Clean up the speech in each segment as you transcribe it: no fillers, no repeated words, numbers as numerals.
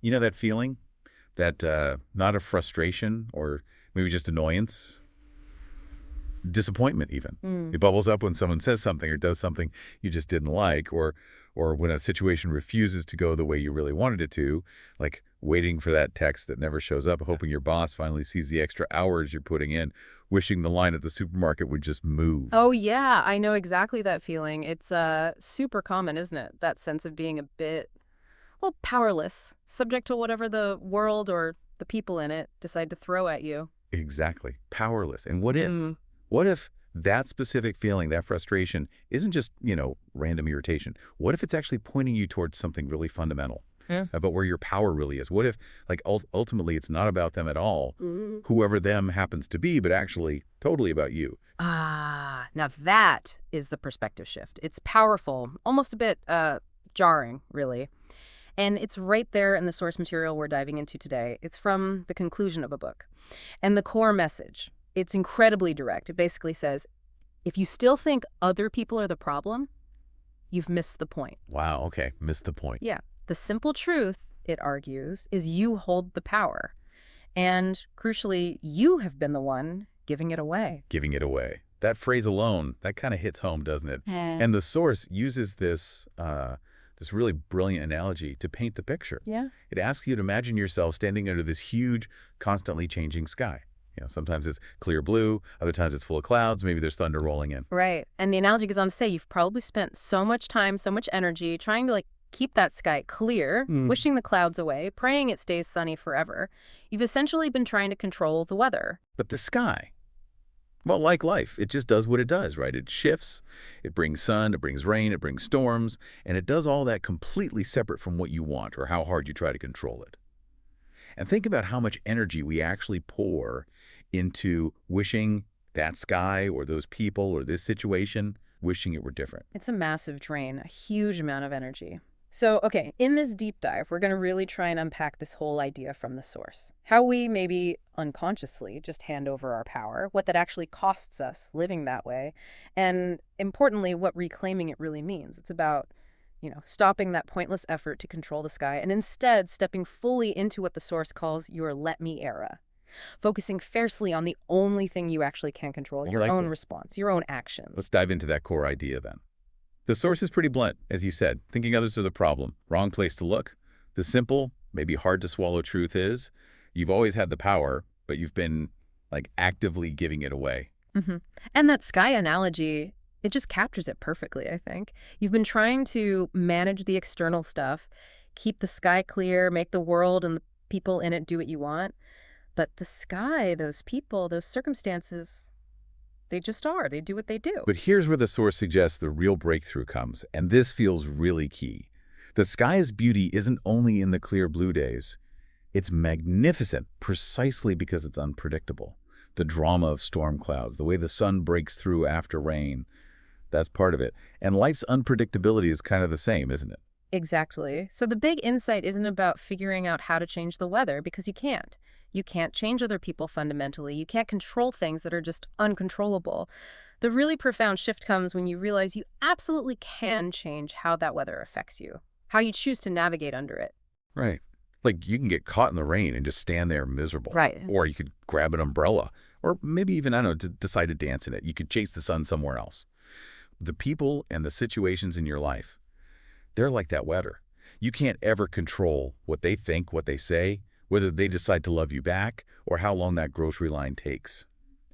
You know that feeling? That not of frustration or maybe just annoyance, disappointment even. Mm. It bubbles up when someone says something or does something you just didn't like, or when a situation refuses to go the way you really wanted it to, like waiting for that text that never shows up, hoping your boss finally sees the extra hours you're putting in, wishing the line at the supermarket would just move. Oh, yeah, I know exactly that feeling. It's super common, isn't it? That sense of being a bit, well, powerless, subject to whatever the world or the people in it decide to throw at you. Exactly. Powerless. And what if? Mm. What if that specific feeling, that frustration, isn't just, random irritation? What if it's actually pointing you towards something really fundamental Yeah. about where your power really is? What if, like, ultimately it's not about them at all, whoever them happens to be, but actually totally about you? Ah, now that is the perspective shift. It's powerful, almost a bit jarring, really. And it's right there in the source material we're diving into today. It's from the conclusion of a book. And the core message, it's incredibly direct. It basically says, if you still think other people are the problem, you've missed the point. Wow, okay, missed the point. Yeah. The simple truth, it argues, is you hold the power. And crucially, you have been the one giving it away. Giving it away. That phrase alone, that kind of hits home, doesn't it? Eh. And the source uses this really brilliant analogy to paint the picture. Yeah. It asks you to imagine yourself standing under this huge, constantly changing sky. Sometimes it's clear blue, other times it's full of clouds, maybe there's thunder rolling in. Right. And the analogy goes on to say you've probably spent so much time, so much energy trying to keep that sky clear, wishing the clouds away, praying it stays sunny forever. You've essentially been trying to control the weather. But the sky, well, like life, it just does what it does, right? It shifts, it brings sun, it brings rain, it brings storms, and it does all that completely separate from what you want or how hard you try to control it. And think about how much energy we actually pour into wishing that sky or those people or this situation, wishing it were different. It's a massive drain, a huge amount of energy. So, okay, in this deep dive, we're going to really try and unpack this whole idea from the source. How we maybe unconsciously just hand over our power, what that actually costs us living that way, and importantly, what reclaiming it really means. It's about, stopping that pointless effort to control the sky and instead stepping fully into what the source calls your let me era. Focusing fiercely on the only thing you actually can control, your own response, your own actions. Let's dive into that core idea then. The source is pretty blunt, as you said. Thinking others are the problem. Wrong place to look. The simple, maybe hard to swallow truth is, you've always had the power, but you've been, actively giving it away. And that sky analogy, it just captures it perfectly, I think. You've been trying to manage the external stuff, keep the sky clear, make the world and the people in it do what you want. But the sky, those people, those circumstances, they just are. They do what they do. But here's where the source suggests the real breakthrough comes, and this feels really key. The sky's beauty isn't only in the clear blue days. It's magnificent precisely because it's unpredictable. The drama of storm clouds, the way the sun breaks through after rain, that's part of it. And life's unpredictability is kind of the same, isn't it? Exactly. So the big insight isn't about figuring out how to change the weather, because you can't. You can't change other people fundamentally. You can't control things that are just uncontrollable. The really profound shift comes when you realize you absolutely can change how that weather affects you, how you choose to navigate under it. Right. Like you can get caught in the rain and just stand there miserable. Right. Or you could grab an umbrella. Or maybe even, I don't know, to decide to dance in it. You could chase the sun somewhere else. The people and the situations in your life, they're like that weather. You can't ever control what they think, what they say, whether they decide to love you back, or how long that grocery line takes.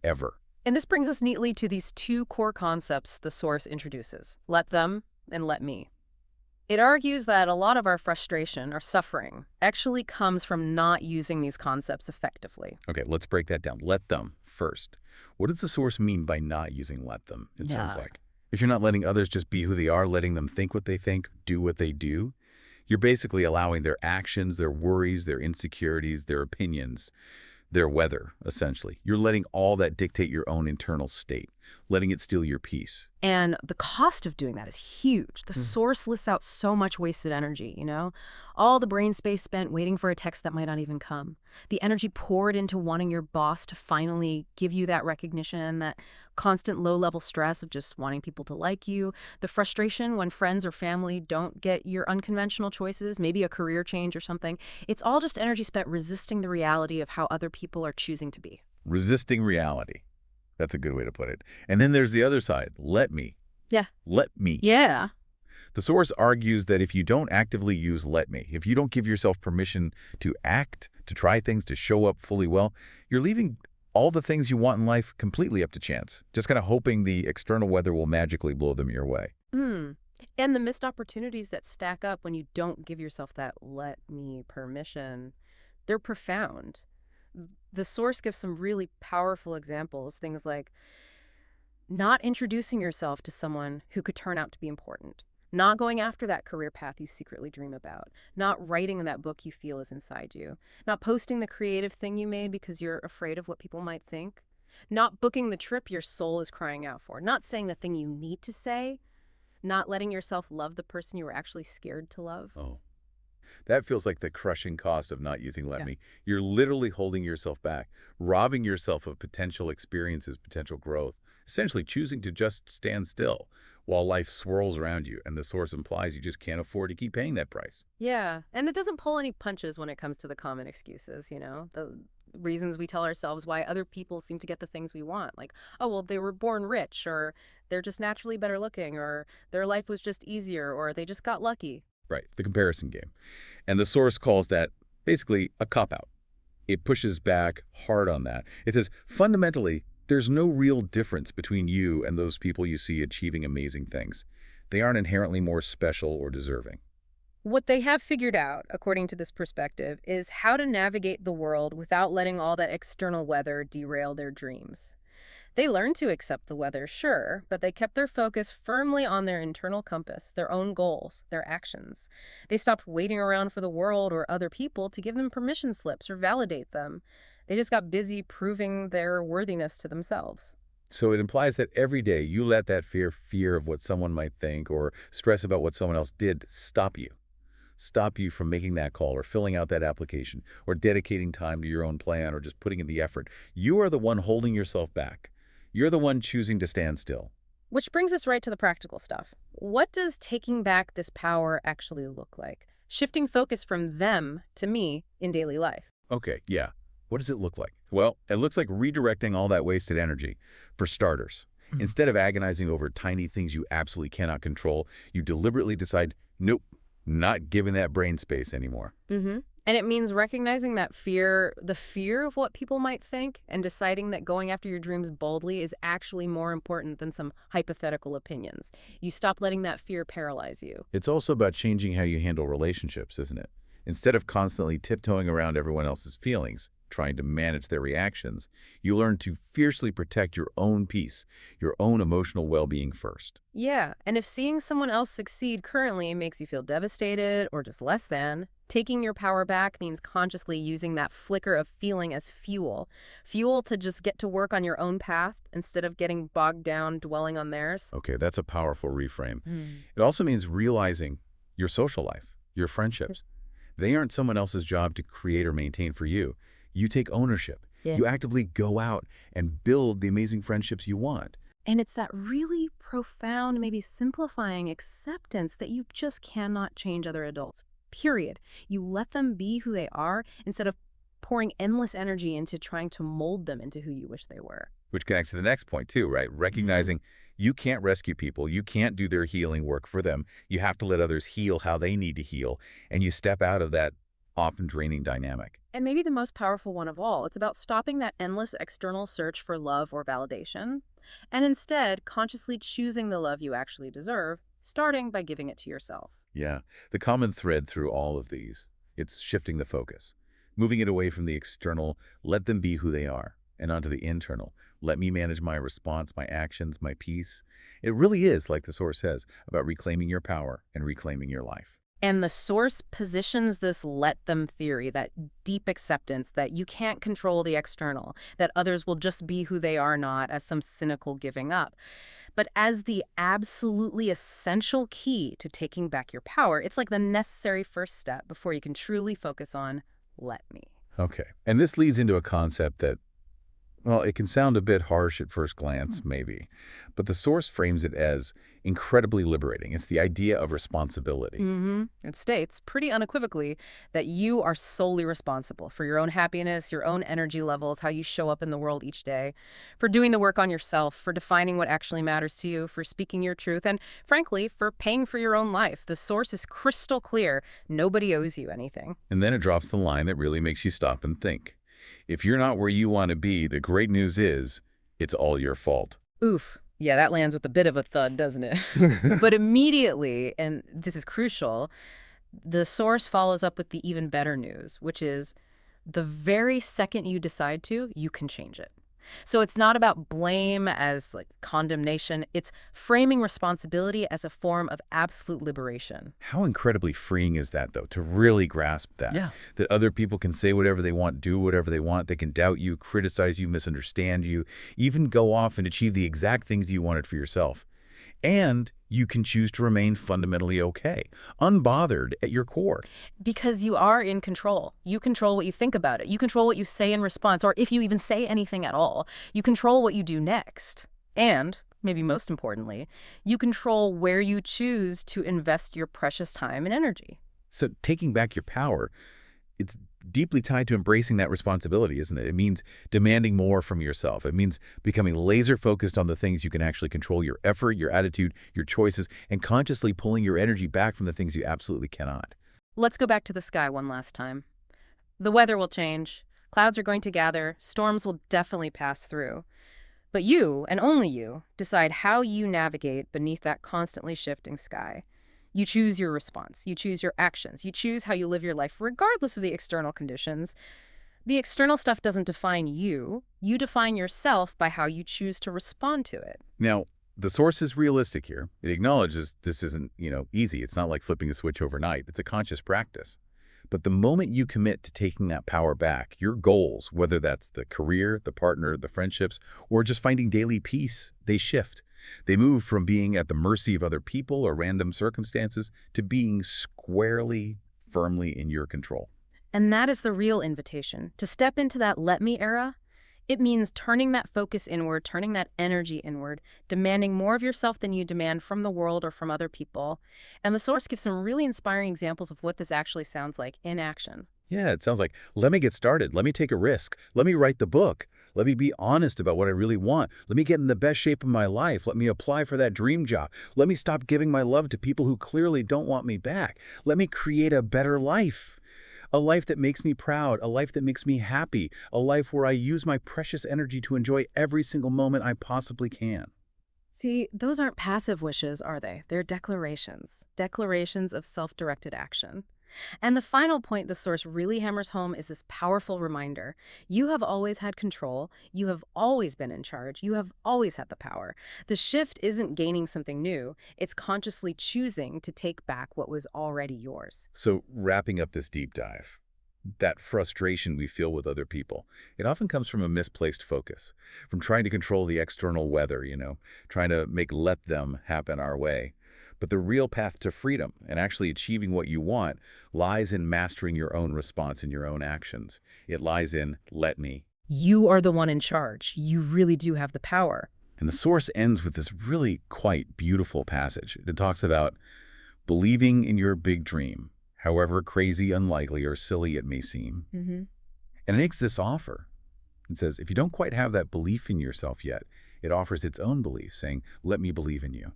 Ever. And this brings us neatly to these two core concepts the source introduces: let them and let me. It argues that a lot of our frustration, our suffering, actually comes from not using these concepts effectively. Okay, let's break that down. Let them first. What does the source mean by not using let them, it sounds like? If you're not letting others just be who they are, letting them think what they think, do what they do, you're basically allowing their actions, their worries, their insecurities, their opinions, their weather, essentially. You're letting all that dictate your own internal state. letting it steal your peace. And the cost of doing that is huge. The source lists out so much wasted energy, All the brain space spent waiting for a text that might not even come. The energy poured into wanting your boss to finally give you that recognition, that constant low-level stress of just wanting people to like you, the frustration when friends or family don't get your unconventional choices, maybe a career change or something. It's all just energy spent resisting the reality of how other people are choosing to be. Resisting reality. That's a good way to put it. And then there's the other side. Let me. Yeah. Let me. Yeah. The source argues that if you don't actively use let me, if you don't give yourself permission to act, to try things, to show up fully well, you're leaving all the things you want in life completely up to chance, just kind of hoping the external weather will magically blow them your way. Mm. And the missed opportunities that stack up when you don't give yourself that let me permission, they're profound. The source gives some really powerful examples, things like not introducing yourself to someone who could turn out to be important, not going after that career path you secretly dream about, not writing that book you feel is inside you, not posting the creative thing you made because you're afraid of what people might think, not booking the trip your soul is crying out for, not saying the thing you need to say, not letting yourself love the person you were actually scared to love. Oh, that feels like the crushing cost of not using let Yeah. me. You're literally holding yourself back, robbing yourself of potential experiences, potential growth, essentially choosing to just stand still while life swirls around you, and the source implies you just can't afford to keep paying that price. Yeah, and it doesn't pull any punches when it comes to the common excuses, the reasons we tell ourselves why other people seem to get the things we want. Like, oh, well, they were born rich, or they're just naturally better looking, or their life was just easier, or they just got lucky. Right, the comparison game. And the source calls that basically a cop-out. It pushes back hard on that. It says, fundamentally, there's no real difference between you and those people you see achieving amazing things. They aren't inherently more special or deserving. What they have figured out, according to this perspective, is how to navigate the world without letting all that external weather derail their dreams. They learned to accept the weather, sure, but they kept their focus firmly on their internal compass, their own goals, their actions. They stopped waiting around for the world or other people to give them permission slips or validate them. They just got busy proving their worthiness to themselves. So it implies that every day you let that fear of what someone might think or stress about what someone else did stop you. Stop you from making that call or filling out that application or dedicating time to your own plan or just putting in the effort. You are the one holding yourself back. You're the one choosing to stand still. Which brings us right to the practical stuff. What does taking back this power actually look like? Shifting focus from them to me in daily life. Okay, yeah. What does it look like? Well, it looks like redirecting all that wasted energy. For starters, instead of agonizing over tiny things you absolutely cannot control, you deliberately decide, nope, not giving that brain space anymore. And it means recognizing that fear, the fear of what people might think, and deciding that going after your dreams boldly is actually more important than some hypothetical opinions. You stop letting that fear paralyze you. It's also about changing how you handle relationships, isn't it? Instead of constantly tiptoeing around everyone else's feelings, trying to manage their reactions, you learn to fiercely protect your own peace, your own emotional well-being first. Yeah, and if seeing someone else succeed currently makes you feel devastated or just less than, taking your power back means consciously using that flicker of feeling as fuel. Fuel to just get to work on your own path instead of getting bogged down dwelling on theirs. Okay, that's a powerful reframe. It also means realizing your social life, your friendships. They aren't someone else's job to create or maintain for you. You take ownership. Yeah. You actively go out and build the amazing friendships you want. And it's that really profound, maybe simplifying acceptance that you just cannot change other adults, period. You let them be who they are instead of pouring endless energy into trying to mold them into who you wish they were. Which connects to the next point too, right? Recognizing you can't rescue people. You can't do their healing work for them. You have to let others heal how they need to heal. And you step out of that often draining dynamic. And maybe the most powerful one of all, it's about stopping that endless external search for love or validation, and instead consciously choosing the love you actually deserve, starting by giving it to yourself. Yeah, the common thread through all of these, it's shifting the focus, moving it away from the external, let them be who they are, and onto the internal, let me manage my response, my actions, my peace. It really is, like the source says, about reclaiming your power and reclaiming your life. And the source positions this let them theory, that deep acceptance that you can't control the external, that others will just be who they are, not as some cynical giving up, but as the absolutely essential key to taking back your power. It's like the necessary first step before you can truly focus on let me. Okay. And this leads into a concept that, well, it can sound a bit harsh at first glance, maybe, but the source frames it as incredibly liberating. It's the idea of responsibility. It states pretty unequivocally that you are solely responsible for your own happiness, your own energy levels, how you show up in the world each day, for doing the work on yourself, for defining what actually matters to you, for speaking your truth, and frankly, for paying for your own life. The source is crystal clear. Nobody owes you anything. And then it drops the line that really makes you stop and think. If you're not where you want to be, the great news is it's all your fault. Oof. Yeah, that lands with a bit of a thud, doesn't it? But immediately, and this is crucial, the source follows up with the even better news, which is the very second you decide to, you can change it. So it's not about blame as like condemnation. It's framing responsibility as a form of absolute liberation. How incredibly freeing is that, though, to really grasp that? Yeah. That other people can say whatever they want, do whatever they want. They can doubt you, criticize you, misunderstand you, even go off and achieve the exact things you wanted for yourself. And you can choose to remain fundamentally okay, unbothered at your core. Because you are in control. You control what you think about it. You control what you say in response, or if you even say anything at all. You control what you do next. And, maybe most importantly, you control where you choose to invest your precious time and energy. So taking back your power, it's deeply tied to embracing that responsibility, isn't it? It means demanding more from yourself. It means becoming laser focused on the things you can actually control, your effort, your attitude, your choices, and consciously pulling your energy back from the things you absolutely cannot. Let's go back to the sky one last time. The weather will change. Clouds are going to gather. Storms will definitely pass through. But you, and only you, decide how you navigate beneath that constantly shifting sky. You choose your response. You choose your actions. You choose how you live your life, regardless of the external conditions. The external stuff doesn't define you. You define yourself by how you choose to respond to it. Now, the source is realistic here. It acknowledges this isn't, easy. It's not like flipping a switch overnight. It's a conscious practice. But the moment you commit to taking that power back, your goals, whether that's the career, the partner, the friendships, or just finding daily peace, they shift. They move from being at the mercy of other people or random circumstances to being squarely, firmly in your control. And that is the real invitation. To step into that let me era, it means turning that focus inward, turning that energy inward, demanding more of yourself than you demand from the world or from other people. And the source gives some really inspiring examples of what this actually sounds like in action. Yeah, it sounds like, let me get started. Let me take a risk. Let me write the book. Let me be honest about what I really want. Let me get in the best shape of my life. Let me apply for that dream job. Let me stop giving my love to people who clearly don't want me back. Let me create a better life. A life that makes me proud, a life that makes me happy, a life where I use my precious energy to enjoy every single moment I possibly can. See, those aren't passive wishes, are they? They're declarations. Declarations of self-directed action. And the final point the source really hammers home is this powerful reminder. You have always had control. You have always been in charge. You have always had the power. The shift isn't gaining something new. It's consciously choosing to take back what was already yours. So wrapping up this deep dive, that frustration we feel with other people, it often comes from a misplaced focus, from trying to control the external weather, trying to let them happen our way. But the real path to freedom and actually achieving what you want lies in mastering your own response and your own actions. It lies in let me. You are the one in charge. You really do have the power. And the source ends with this really quite beautiful passage. It talks about believing in your big dream, however crazy, unlikely, or silly it may seem. And it makes this offer. It says, if you don't quite have that belief in yourself yet, it offers its own belief, saying, let me believe in you.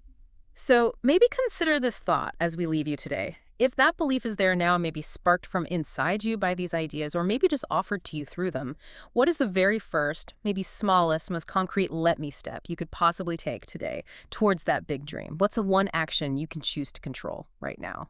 So maybe consider this thought as we leave you today. If that belief is there now, maybe sparked from inside you by these ideas, or maybe just offered to you through them, what is the very first, maybe smallest, most concrete let me step you could possibly take today towards that big dream? What's the one action you can choose to control right now?